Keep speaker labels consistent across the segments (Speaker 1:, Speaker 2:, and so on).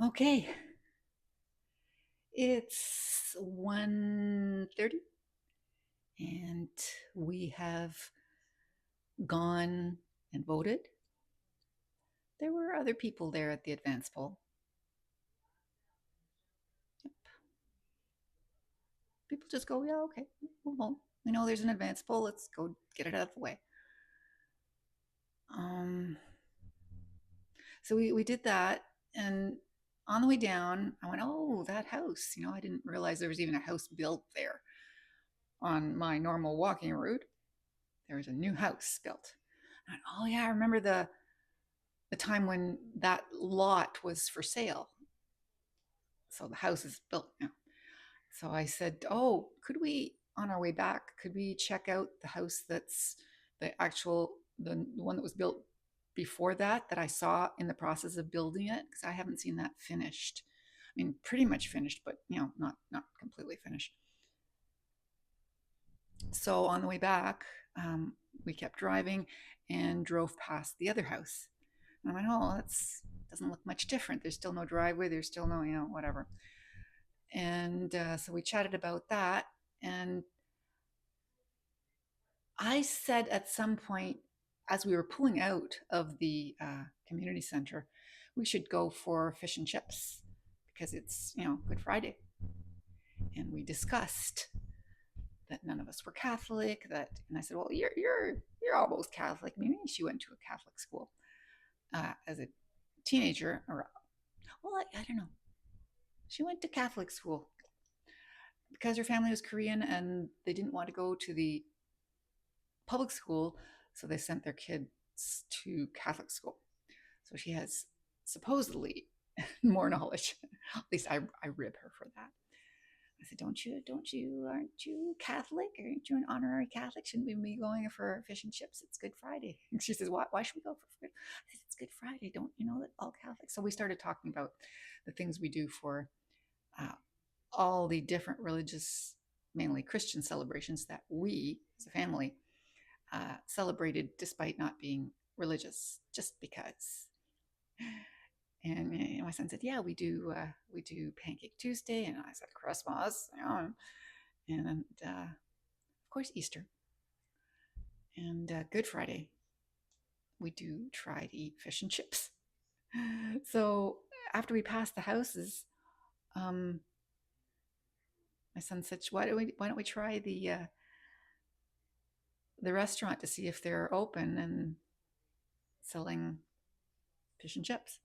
Speaker 1: Okay, it's 1:30 and we have gone and voted. There were other people there at the advance poll. People just go, yeah, okay, we'll vote. We know there's an advance poll. Let's go get it out of the way. Um, so we did that, and on the way down, I went, oh, that house. I didn't realize there was even a house built there on my normal walking route. There was a new house built. I went, oh yeah, I remember the time when that lot was for sale. So the house is built now. So I said, oh, could we, on our way back, could we check out the house that's the one that was built before that I saw in the process of building it? Because I haven't seen that finished. I mean, pretty much finished, but not completely finished. So on the way back, we kept driving and drove past the other house. And I went, oh, that's doesn't look much different. There's still no driveway. There's still no, whatever. And so we chatted about that. And I said at some point, as we were pulling out of the community center, we should go for fish and chips because it's, Good Friday. And we discussed that none of us were Catholic. And I said, well, you're almost Catholic. Maybe she went to a Catholic school as a teenager, or well, I don't know. She went to Catholic school because her family was Korean and they didn't want to go to the public school, so they sent their kids to Catholic school. So she has supposedly more knowledge. At least I rib her for that. I said, aren't you Catholic? Aren't you an honorary Catholic? Shouldn't we be going for fish and chips? It's Good Friday. And she says, why should we go for food? I said, it's Good Friday. Don't you know that all Catholics? So we started talking about the things we do for uh, all the different religious, mainly Christian celebrations that we as a family celebrated despite not being religious, just because. And my son said, "Yeah, we do Pancake Tuesday," and I said, "Christmas, and of course Easter and Good Friday. We do try to eat fish and chips." So after we passed the houses, um, my son said, "Why don't we try the restaurant to see if they're open and selling fish and chips?"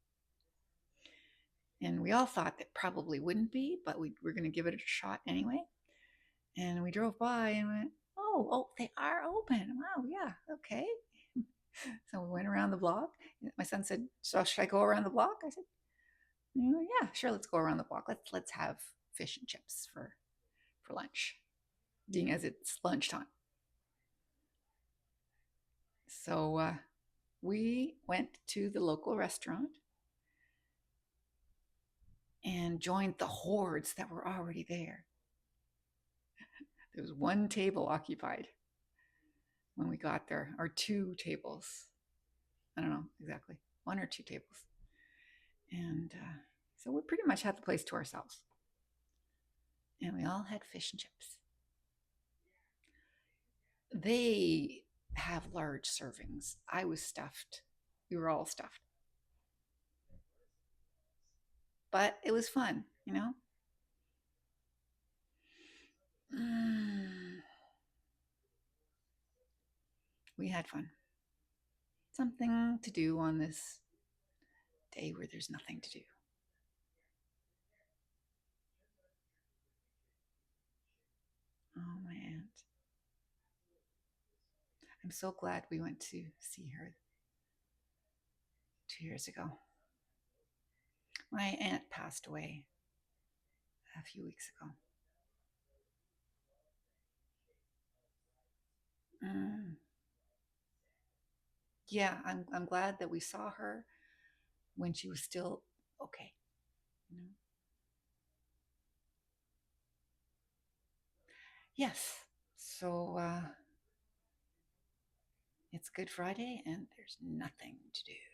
Speaker 1: And we all thought that probably wouldn't be, but we were going to give it a shot anyway. And we drove by and went, oh, they are open. Wow, yeah, okay. So we went around the block. My son said, "So should I go around the block?" I said, "Yeah, sure. Let's go around the block. Let's have fish and chips for lunch, being as it's lunchtime." So we went to the local restaurant and joined the hordes that were already there. There was one table occupied when we got there, or two tables. I don't know exactly, one or two tables. And so we pretty much had the place to ourselves. And we all had fish and chips. They have large servings. I was stuffed. We were all stuffed. But it was fun. Mm, we had fun. Something to do on this day where there's nothing to do. Oh, my aunt. I'm so glad we went to see her 2 years ago. My aunt passed away a few weeks ago. Mm. Yeah, I'm glad that we saw her when she was still okay. You know? Yes. So it's Good Friday and there's nothing to do.